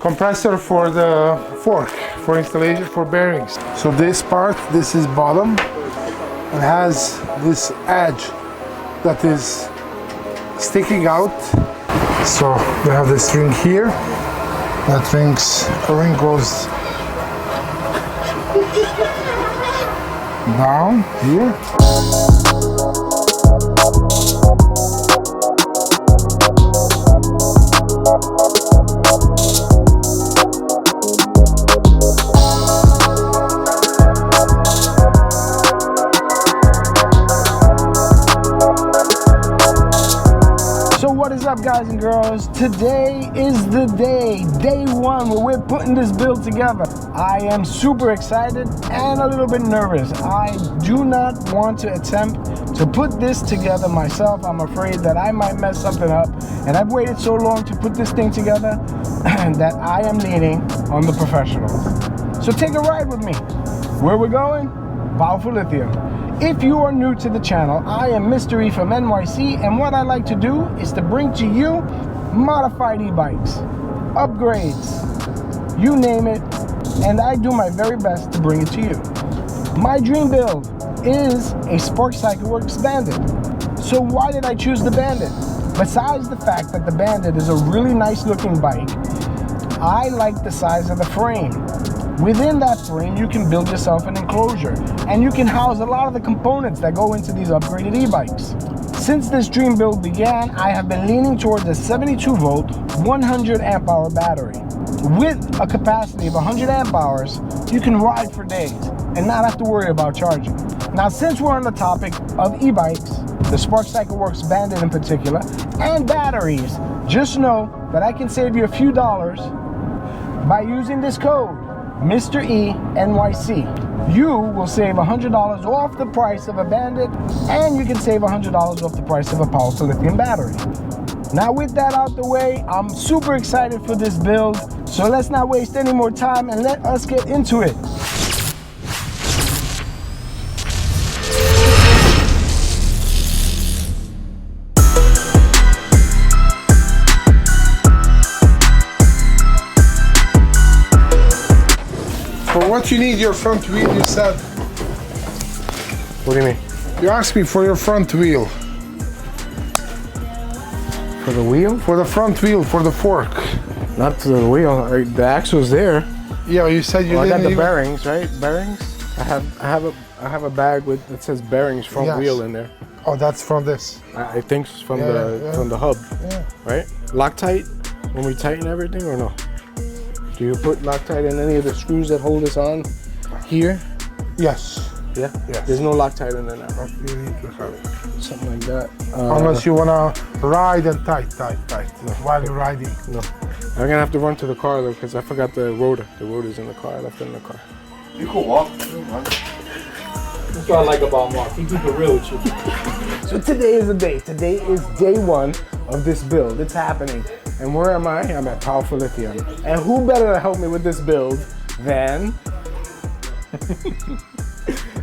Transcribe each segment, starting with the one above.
compressor for the fork, for installation, for bearings. So this part, this is bottom, and has this edge that is sticking out. So we have this ring here. That ring goes down here. What is up, guys and girls? Today is the day one where we're putting this build together. I am super excited and a little bit nervous. I do not want to attempt to put this together myself. I'm afraid that I might mess something up, and I've waited so long to put this thing together that I am leaning on the professionals. So take a ride with me. Where we're going? Powerful Lithium. If you are new to the channel, I am Mr. E from NYC, and what I like to do is to bring to you modified e-bikes, upgrades, you name it, and I do my very best to bring it to you. My dream build is a Spark CycleWorks BANDIT. So why did I choose the BANDIT? Besides the fact that the BANDIT is a really nice looking bike, I like the size of the frame. Within that frame, you can build yourself an enclosure, and you can house a lot of the components that go into these upgraded e-bikes. Since this dream build began, I have been leaning towards a 72 volt, 100 amp hour battery. With a capacity of 100 amp hours, you can ride for days and not have to worry about charging. Now, since we're on the topic of e-bikes, the Spark CycleWorks BANDIT in particular, and batteries, just know that I can save you a few dollars by using this code, Mr. E NYC. You will save $100 off the price of a BANDIT, and you can save $100 off the price of a Powerful Lithium battery. Now, with that out the way, I'm super excited for this build, so let's not waste any more time and let us get into it. For what you need your front wheel, you said. What do you mean? You asked me for your front wheel. For the wheel? For the front wheel, for the fork. Not to the wheel. The axle's there. Yeah, you said you I didn't got the even... bearings, right? Bearings. I have a bag with that says bearings front wheel in there. Oh, that's from this. I think it's from the hub. Yeah. Right? Loctite when we tighten everything, or no? Do you put Loctite in any of the screws that hold us on here? Yes. Yeah? Yes. There's no Loctite in there now. You need to have it. Something like that. Unless you want to ride and tight. No. While you're riding. No. I'm going to have to run to the car though, because I forgot the rotor. The rotor's in the car. I left it in the car. You can walk. That's what I like about Mark. He keep it real with you. So today is the day. Today is day one of this build. It's happening. And where am I? I'm at Powerful Lithium. And who better to help me with this build than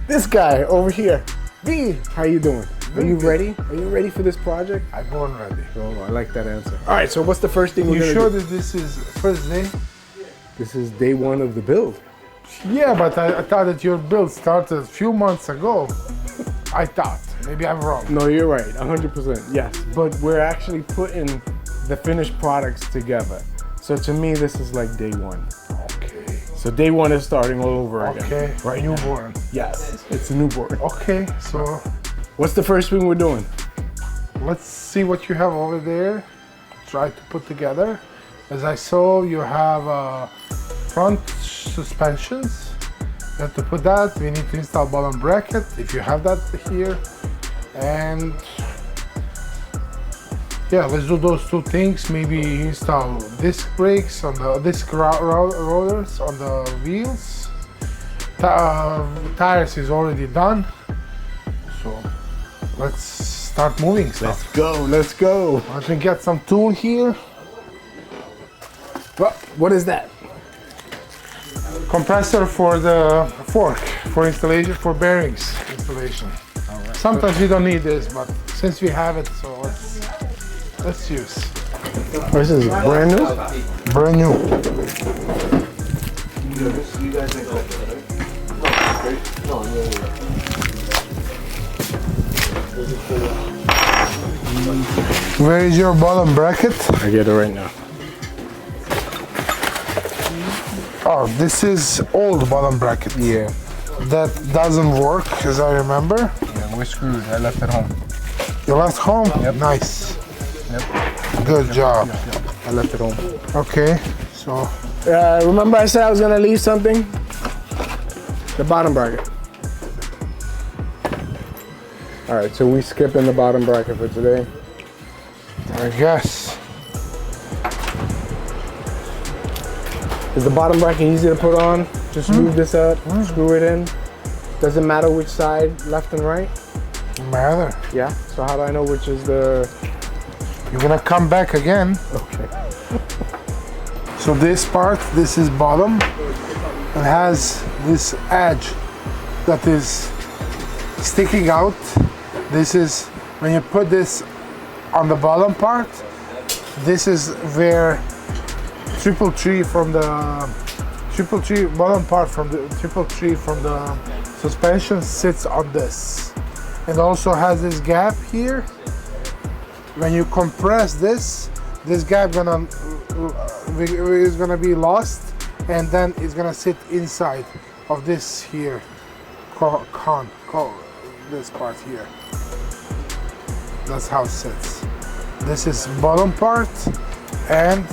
this guy over here. B, how you doing? Are you ready? Are you ready for this project? I'm born ready. Oh, I like that answer. All right, so what's the first thing we're gonna do? You sure that this is first day? This is day one of the build. Yeah, but I thought that your build started a few months ago. I thought. Maybe I'm wrong. No, you're right, 100%, yes. But we're actually putting the finished products together. So to me, this is like day one. Okay. So day one is starting all over again. Okay, right. Newborn. Yes, it's a newborn. Okay, so what's the first thing we're doing? let's see what you have over there. Try to put together. As I saw, you have front suspensions. You have to put that. We need to install bottom bracket if you have that here. And yeah, let's do those two things. Maybe install disc brakes on the disc rotors on the wheels. Tires is already done. So let's start moving stuff. Let's go, let's go. Let me get some tool here. Well, what is that? Compressor for the fork, for installation, for bearings installation. All right. Sometimes we don't need this, but since we have it, so let's use. Oh, this is brand new? Brand new. Where is your bottom bracket? I get it right now. Oh, this is old bottom bracket. Yeah. That doesn't work, as I remember. Yeah, we're screwed. I left it home. You left home? Yep. Nice. Yep. Good job. I left it home. Okay, so Remember I said I was gonna leave something? The bottom bracket. All right, so we skipping the bottom bracket for today. I guess. Is the bottom bracket easy to put on? Just move this up, screw it in. Doesn't matter which side, left and right? Matter. Yeah, so how do I know which is the... You're gonna come back again. Okay. So this part, this is bottom, and has this edge that is sticking out. This is, when you put this on the bottom part, this is where triple tree from the bottom part from the triple tree from the suspension sits on this, and also has this gap here. When you compress this gap is gonna be lost, and then it's gonna sit inside of this here, this part here. That's how it sits. This is bottom part, and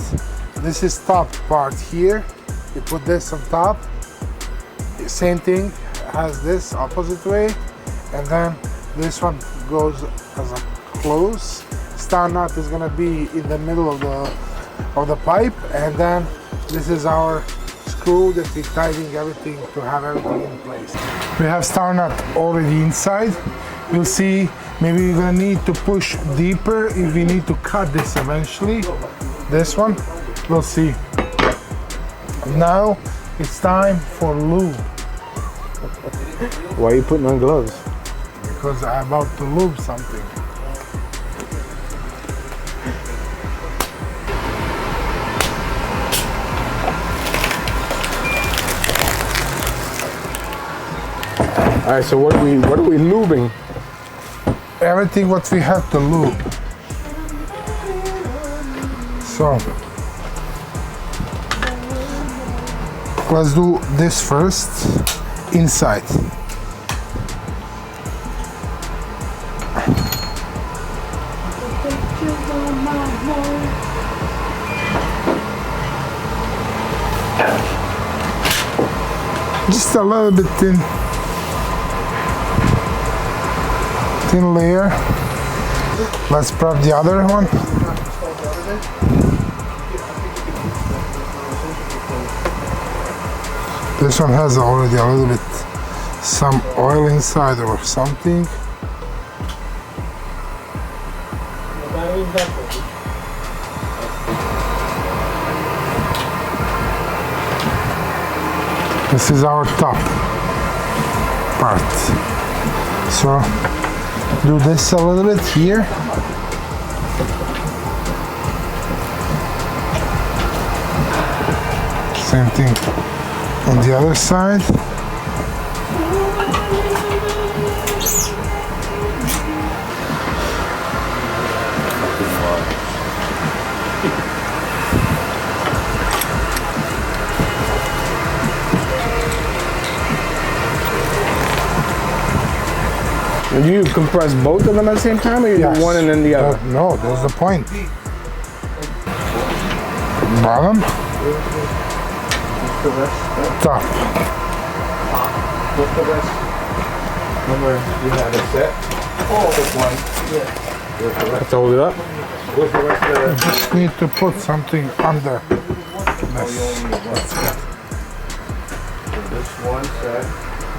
this is top part here. You put this on top. Same thing, has this opposite way, and then this one goes as a close. Star nut is gonna be in the middle of the pipe, and then this is our screw that we're tightening everything to have everything in place. We have star nut already inside. We'll see, maybe we're gonna need to push deeper if we need to cut this eventually. This one, we'll see. Now it's time for lube. Why are you putting on gloves? Because I'm about to lube something. All right, so what are we lubing? Everything what we have to lube. So let's do this first, inside. Just a little bit thin layer. Let's prep the other one. This one has already a little bit some oil inside or something. This is our top part. So do this a little bit here. Same thing on the other side. Do you compress both of them at the same time, or you Yes. do one and then the other? No, that's the point. Bottom. Top. What's the rest? Remember you had a set? Oh, this one. Yeah. What's the rest? Let's hold it up. What's the rest of the... Just need to put something under this. That's good. This one set.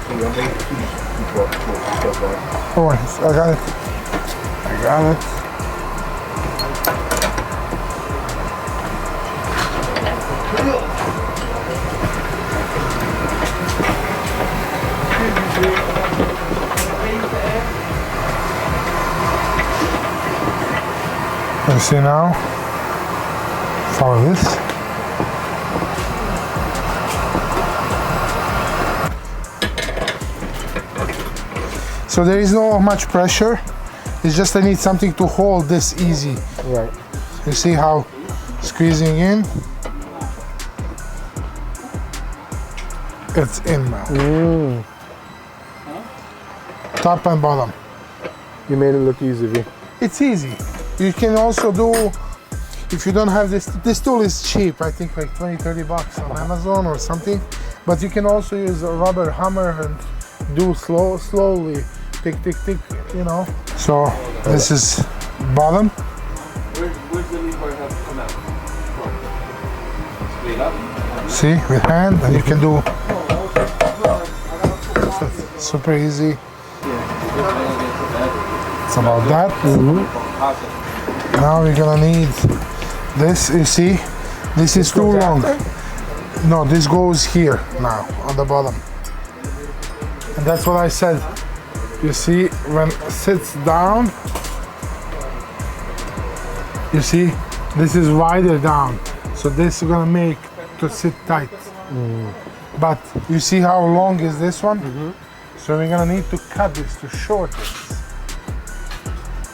So you'll make two stuff on. Oh, I got it. I got it. You see now? Follow this. So there is no much pressure. It's just I need something to hold this easy. Right. You see how squeezing in? It's in now. Top and bottom. You made it look easy, V. It's easy. You can also do, if you don't have this tool is cheap, I think like 20-30 bucks on Amazon or something, but you can also use a rubber hammer and do slowly, tick, tick, tick, you know. So this is bottom. Where's the lever have to come out? Straight up? See, with hand, and you can do super easy. It's about that. Now we're gonna need this. You see, this is too long. No, this goes here now on the bottom, and that's what I said. You see, when it sits down, you see, this is wider down, so this is gonna make to sit tight. But you see how long is this one? So we're gonna need to cut this to shorten this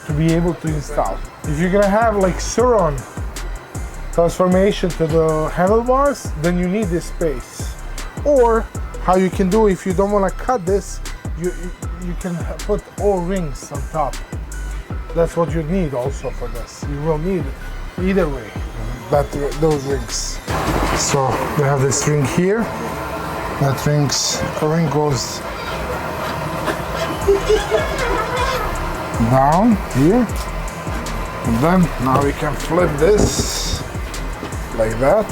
to be able to install. If you're gonna have like Suron transformation to the handlebars, then you need this space. Or how you can do, if you don't want to cut this, you can put all rings on top. That's what you need also for this. You will need either way those rings. So we have this ring here. That ring goes down here, and then now we can flip this like that.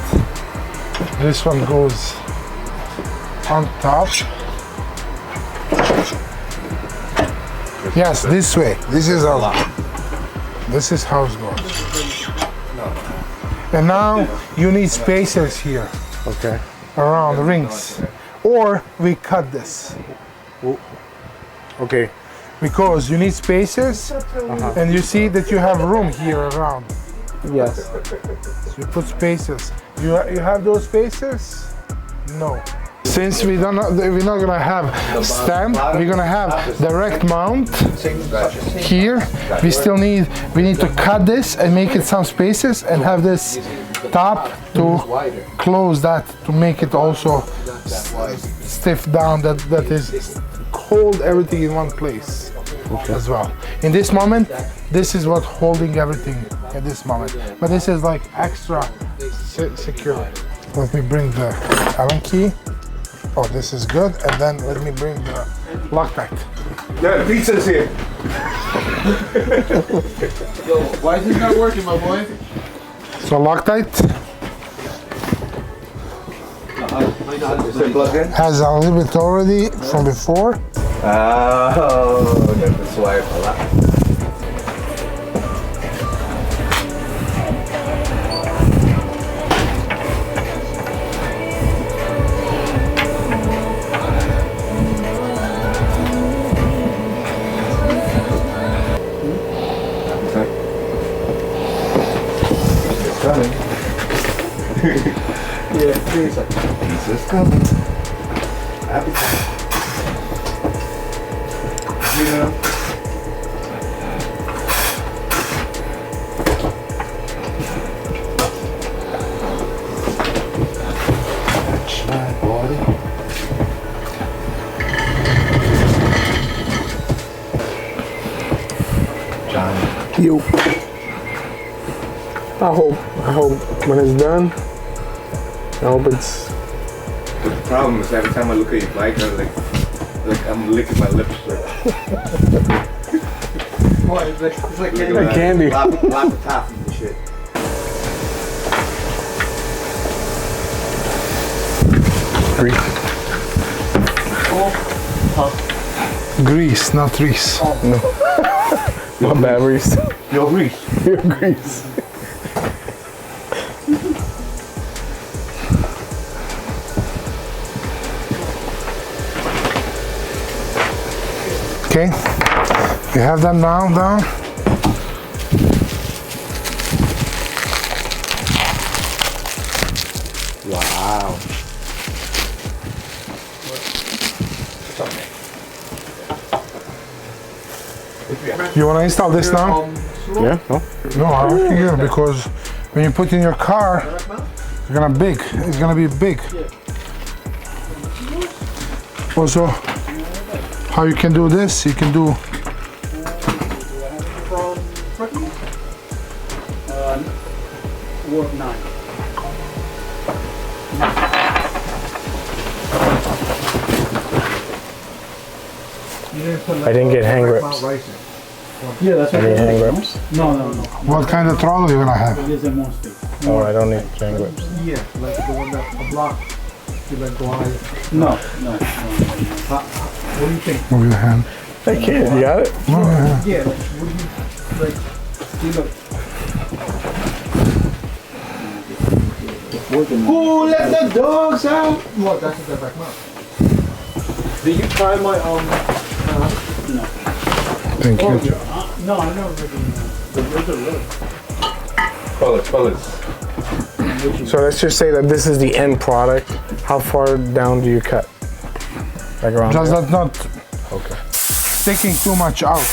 This one goes on top. Yes, this way. This is how it goes. And now you need spacers here. Okay. Around the rings, or we cut this. Okay. Because you need spacers, and you see that you have room here around. Yes. So you put spacers. You have those spacers? No. Since we're not gonna have stamp, we're gonna have direct mount here. We need to cut this and make it some spaces and have this top to close that to make it also stiff down. That is hold everything in one place as well. In this moment, this is what holding everything at this moment. But this is like extra secure. Let me bring the Allen key. Oh, this is good. And then let me bring the Loctite. Yeah, the pizza's here. Yo, why is this not working, my boy? So Loctite Is it plugged in? has a little bit already from before. Oh, that's why a lot. Yeah, pizza. Pizza's coming. Happy time. You know. That's my body. Johnny. You. I hope when it's done, I hope it's. The problem is every time I look at your bike, I'm like I'm licking my lips. What? It's like candy. Like candy. Lots of toffee and shit. Grease, not Reese. My bad, Reese. Yo, Reese. Your grease. Okay, we have them now down. Wow. You want to install this now? Yeah, no? No, I don't think you, because when you put in your car, it's gonna be big. Also, how you can do this, you can do Ward 9. I didn't get hand grips. Yeah, that's I what need hand grips. No. what kind of throttle you're gonna have. It is a monster. Oh, I don't need hand grips. Yeah, like the one that a block. You like glide. No. What do you think? Move your hand. I can't. You got it? No, yeah. Yeah, like what do you like? See, look. Who let the dogs out? What? That's the back mount. Did you try my Thank you. No, I never really. Colors. So let's just say that this is the end product. How far down do you cut? Like around Just there? that not Okay. taking too much out.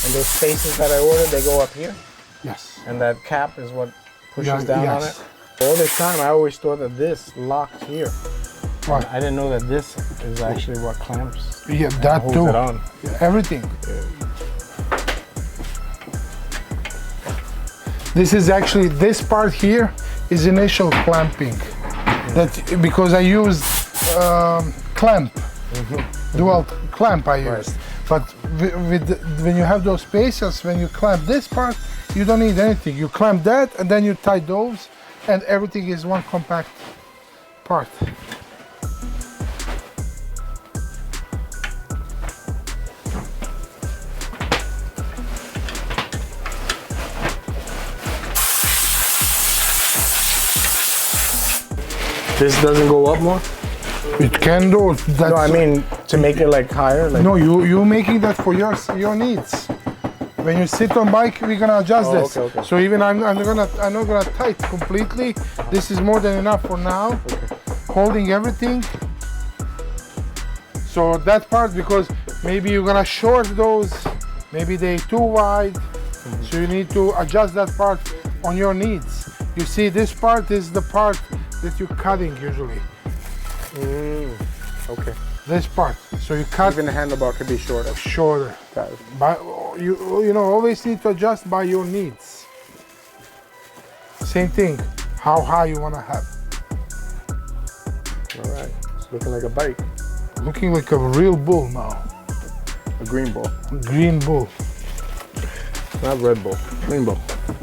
And those spaces that I ordered, they go up here? Yes. And that cap is what pushes Yeah, down on yes. it? All this time, I always thought that this locked here. Right. I didn't know that this is actually what clamps, Yeah, that holds too. it on. Everything. This is actually, this part here is initial clamping. That because I used clamp, dual clamp I used. But when you have those spaces, when you clamp this part, you don't need anything. You clamp that and then you tie those, and everything is one compact part. This doesn't go up more? It can do. That's, No, I mean to make it like higher. Like, no, you making that for your needs. When you sit on bike, we're gonna adjust this. okay. So even I'm not gonna tight completely. This is more than enough for now. Holding everything. So that part, because maybe you're gonna short those, maybe they too wide. So you need to adjust that part on your needs. You see, this part is the part that you're cutting usually. Okay. This part. So you cut Even the handlebar could be shorter. shorter. Got it. But you know, always need to adjust by your needs. Same thing, how high you wanna have. All right. It's looking like a bike. Looking like a real bull now. A green ball. Green bull. Not Red Bull. Green Bull.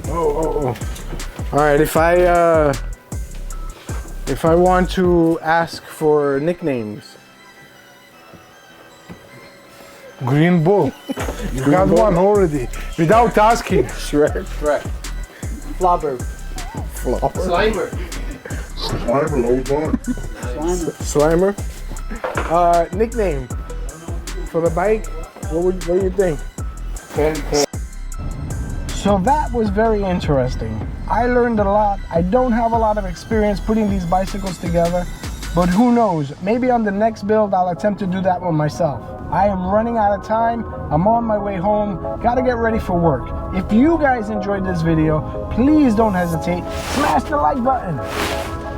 Oh. All right. If I want to ask for nicknames, Green bull. You got bull. one already, without asking. Shrek, Flopper. Flopper, Slimer. Slimer. Nickname for the bike. What do you think? So that was very interesting. I learned a lot. I don't have a lot of experience putting these bicycles together, but who knows? Maybe on the next build, I'll attempt to do that one myself. I am running out of time. I'm on my way home. Gotta get ready for work. If you guys enjoyed this video, please don't hesitate. Smash the like button.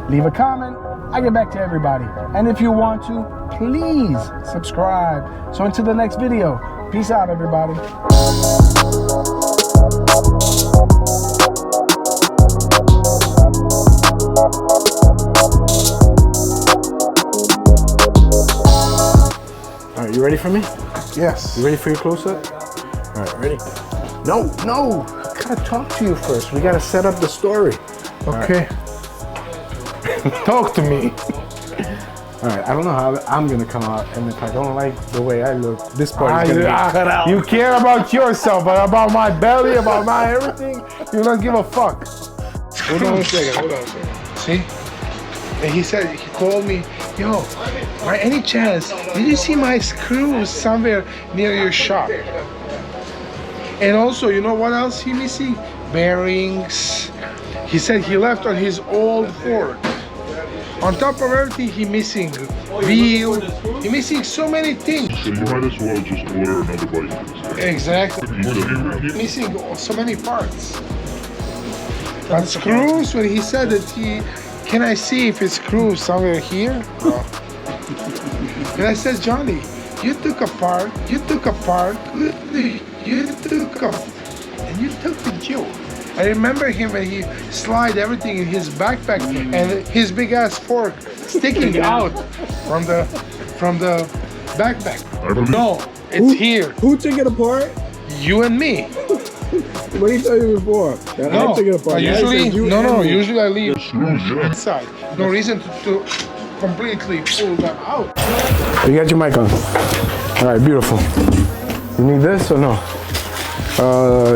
Leave a comment. I get back to everybody. And if you want to, please subscribe. So until the next video, peace out, everybody. All right, you ready for me? Yes. You ready for your close-up? All right, ready? No, I gotta talk to you first. We gotta set up the story. Okay. Talk to me. All right, I don't know how I'm gonna come out, and if I don't like the way I look, this part is gonna get cut out. You care about yourself, but about my belly, about my everything, you don't give a fuck. Hold on a second. See? And he called me, yo, by any chance, did you see my screws somewhere near your shop? And also, you know what else he missing? Bearings, He said he left on his old fork. On top of everything, he missing wheel. He missing so many things. So you might as well just order another bike. Exactly. Missing so many parts. But screws, when he said that can I see if it's screws somewhere here? Oh. And I said, Johnny, you took apart, and you took the Jew. I remember him when he slide everything in his backpack and his big ass fork sticking out from the backpack. No, it's here. Who took it apart? You and me. What did he tell you before? That I took it apart. Usually, usually I leave Screws, yeah. inside. No reason to completely pull them out. You got your mic on. All right, beautiful. You need this or no?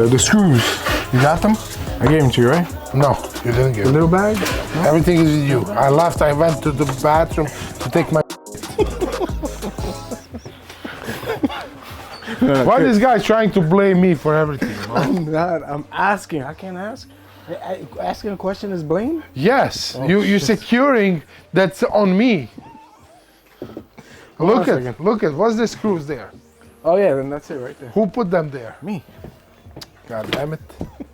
The screws. You got them? I gave them to you, right? No, you didn't give The it. little bag? Everything is with you. I left, I went to the bathroom to take my... Why this guy trying to blame me for everything? I'm not. I'm asking. I can't ask. Asking a question is blame? Yes, you securing, that's on me. Look at, what's the screws there? Oh yeah, then that's it right there. Who put them there? Me. God damn it.